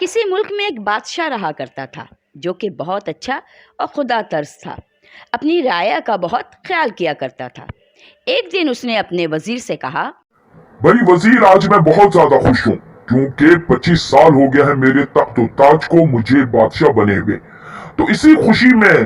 کسی ملک میں ایک بادشاہ رہا کرتا تھا جو کہ بہت اچھا اور خدا ترس تھا. اپنی رعایا کا بہت خیال کیا کرتا تھا. ایک دن اس نے اپنے وزیر سے کہا, بھائی وزیر, آج میں بہت زیادہ خوش ہوں کیونکہ 25 سال ہو گیا ہے میرے تخت و تاج کو مجھے بادشاہ بنے ہوئے. تو اسی خوشی میں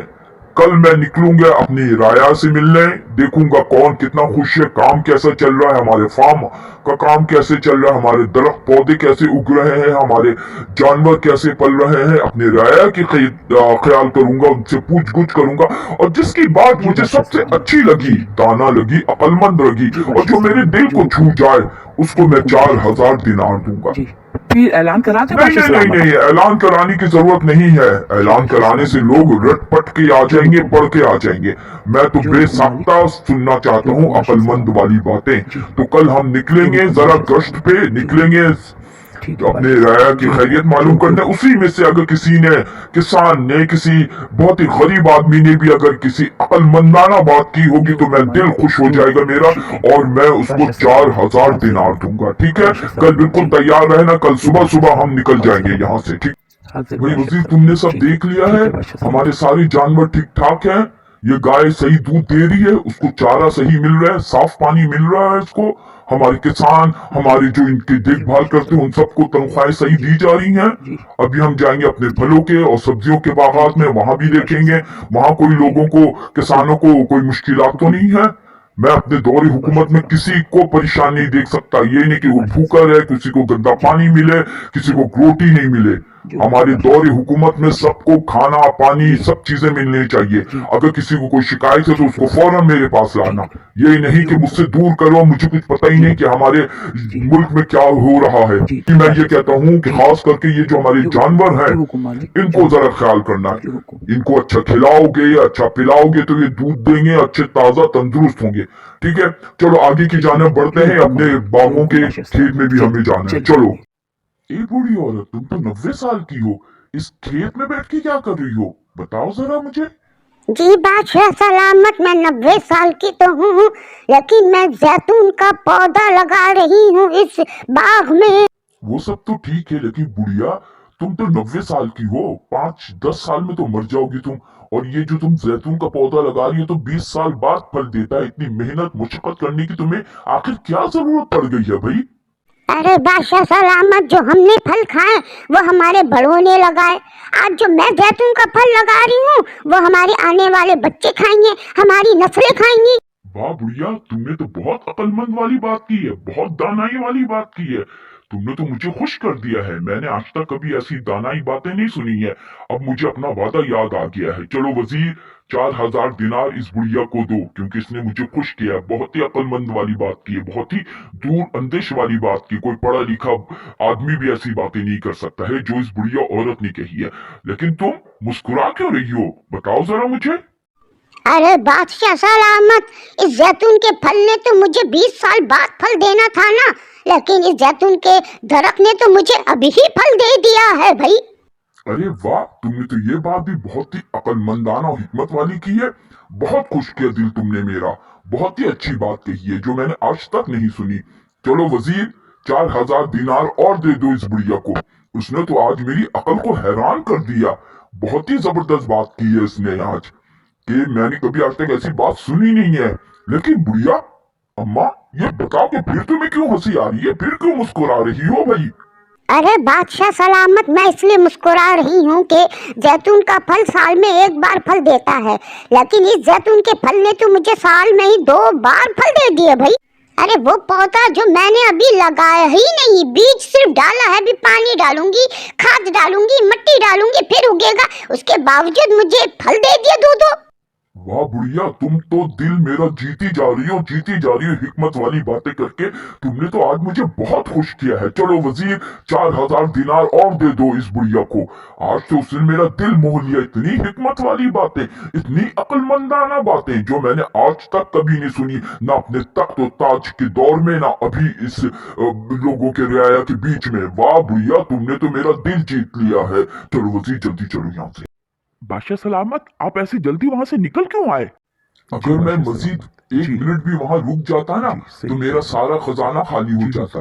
کل میں نکلوں گا اپنی رعایا سے ملنے, دیکھوں گا کون کتنا خوش ہے, کام کیسا چل رہا ہے, ہمارے فارم کا کام کیسے چل رہا ہے, ہمارے درخت پودے کیسے اگ رہے ہیں, ہمارے جانور کیسے پل رہے ہیں. اپنی رعایا کی خیال کروں گا, ان سے پوچھ گچھ کروں گا, اور جس کی بات مجھے سب سے اچھی لگی, دانا لگی, عقل مند لگی, اور جو میرے دل کو چھو جائے, اس کو میں 4000 دینار دوں گا. پھر اعلان کرا دیں. نہیں, اعلان کرانے کی ضرورت نہیں ہے. اعلان کرانے سے لوگ رٹ پٹ کے آ جائیں گے, پڑھ کے آ جائیں گے. میں تو بے ساختہ سننا چاہتا ہوں عقل مند والی باتیں. تو کل ہم نکلیں گے, ذرا گشت پہ نکلیں گے اپنے رعایا کی خیریت معلوم کرنے. اسی میں سے اگر کسی نے, کسان نے, کسی بہت ہی غریب آدمی نے بھی اگر کسی عقل مندانہ بات کی ہوگی تو میں دل خوش ہو جائے گا میرا, اور میں اس کو 4000 دینار دوں گا. ٹھیک ہے, کل بالکل تیار رہنا, کل صبح ہم نکل جائیں گے یہاں سے. ٹھیک بھائی وزیر, تم نے سب دیکھ لیا ہے, ہمارے سارے جانور ٹھیک ٹھاک ہیں, یہ گائے صحیح دودھ دے رہی ہے, اس کو چارہ صحیح مل رہا ہے, صاف پانی مل رہا ہے اس کو, ہمارے کسان, ہمارے جو ان کی دیکھ بھال کرتے ہیں ان سب کو تنخواہیں صحیح دی جا رہی ہیں. ابھی ہم جائیں گے اپنے پھلوں کے اور سبزیوں کے باغات میں, وہاں بھی دیکھیں گے وہاں کوئی لوگوں کو, کسانوں کو کوئی مشکلات تو نہیں ہے. میں اپنے دور حکومت میں کسی کو پریشان نہیں دیکھ سکتا. یہ نہیں کہ وہ بھوکا رہے, کسی کو گندا پانی ملے, کسی کو روٹی نہیں ملے. ہمارے دور حکومت میں سب کو کھانا پانی سب چیزیں ملنی چاہیے. اگر کسی کو کوئی شکایت ہے تو اس کو فوراً میرے پاس لانا. یہ نہیں کہ مجھ سے دور کرو, مجھے کچھ پتہ ہی نہیں کہ ہمارے ملک میں کیا ہو رہا ہے. میں یہ کہتا ہوں کہ خاص کر کے یہ جو ہمارے جانور ہیں ان کو ذرا خیال کرنا ہے. ان کو اچھا کھلاؤ گے, اچھا پلاؤ گے تو یہ دودھ دیں گے, اچھے تازہ تندرست ہوں گے. ٹھیک ہے, چلو آگے کی جانب بڑھتے ہیں, اپنے باغوں کے کھیت میں بھی ہمیں جانا ہے. چلو. اے بوڑھی عورت, تم تو 90 سال کی ہو, اس کھیت میں بیٹھ کے کیا کر رہی ہو, بتاؤ ذرا مجھے. جی بادشاہ سلامت, میں 90 سال کی تو ہوں, لیکن میں زیتون کا پودا لگا رہی ہوں اس باغ میں. وہ سب تو ٹھیک ہے, لیکن بڑھیا تم تو 90 سال کی ہو, 5-10 سال میں تو مر جاؤ گی تم. اور یہ جو تم زیتون کا پودا لگا رہی ہے تو 20 سال بعد پھل دیتا ہے. اتنی محنت مشقت کرنے کی تمہیں آخر کیا ضرورت پڑ گئی ہے بھائی؟ ارے بادشاہ سلامت, جو ہم نے پھل کھائے وہ ہمارے بڑوں نے لگائے. آج جو میں زیتون کا پھل لگا رہی ہوں وہ ہمارے آنے والے بچے کھائیں گے, ہماری نسلیں کھائیں گی. واہ بڑھیا, تم نے تو بہت عقل مند والی بات کی ہے, بہت دانائی والی بات کی ہے. تم نے تو مجھے خوش کر دیا ہے. میں نے آج تک کبھی ایسی دانائی باتیں نہیں سنی ہے. اب مجھے اپنا وعدہ یاد آ گیا ہے. چلو وزیر, 4000 دینار اس بڑھیا کو دو, کیونکہ اس نے مجھے خوش کیا. بہت ہی عقل مند والی بات کی ہے, بہت ہی دور اندیش والی بات کی. کوئی پڑھا لکھا آدمی بھی ایسی باتیں نہیں کر سکتا ہے جو اس بڑھیا عورت نے کہی ہے. لیکن تم مسکرا کیوں رہی ہو, بتاؤ ذرا مجھے. ارے بادشاہ سلامت, اس زیتون کے پھل نے تو مجھے 20 سال بعد پھل دینا تھا نا, لیکن اس زیتون کے درخت نے تو مجھے ابھی ہی پھل دے دیا ہے بھائی. ارے واہ, تم نے تو یہ بات بھی بہت ہی عقل مندانہ اور حکمت والی کی ہے. بہت خوش کیا دل تم نے میرا, بہت ہی اچھی بات کہی ہے جو میں نے آج تک نہیں سنی. چلو وزیر, 4000 دینار اور دے دو اس بڑھیا کو. اس نے تو آج میری عقل کو حیران کر دیا. بہت ہی زبردست بات کی ہے اس نے آج, کہ میں نے کبھی آج تک ایسی بات سنی نہیں ہے. لیکن بڑھیا اماں, یہ بتاؤ کہ پھر تمہیں کیوں ہنسی آ رہی ہے, پھر کیوں مسکرا رہی ہو بھائی؟ ارے بادشاہ سلامت, میں اس لیے مسکرا رہی ہوں کہ زیتون کا پھل سال میں ایک بار پھل دیتا ہے, لیکن اس زیتون کے پھل نے تو مجھے سال میں ہی 2 بار پھل دے دیے بھائی. ارے وہ پودا جو میں نے ابھی لگایا ہی نہیں, بیج صرف ڈالا ہے, ابھی پانی ڈالوں گی, کھاد ڈالوں گی, مٹی ڈالوں گی, پھر اگے گا. اس کے باوجود مجھے پھل دے دیے 2. واہ بڑھیا, تم تو دل میرا جیتی جا رہی ہو حکمت والی باتیں کر کے. تم نے تو آج مجھے بہت خوش کیا ہے. چلو وزیر, 4000 دینار اور دے دو اس بڑھیا کو. آج تو اس نے میرا دل موہ لیا. اتنی حکمت والی باتیں, اتنی عقل مندانہ باتیں جو میں نے آج تک کبھی نہیں سنی, نہ اپنے تخت و تاج کے دور میں, نہ ابھی اس لوگوں کے رعایا کے بیچ میں. واہ بڑھیا, تم نے تو میرا دل جیت لیا ہے. چلو وزیر, جلدی چلو یہاں سے. بادشاہ سلامت, آپ ایسی جلدی وہاں سے نکل کیوں آئے؟ اگر میں مزید 1 منٹ بھی وہاں رک جاتا نا تو میرا سارا خزانہ خالی ہو جاتا,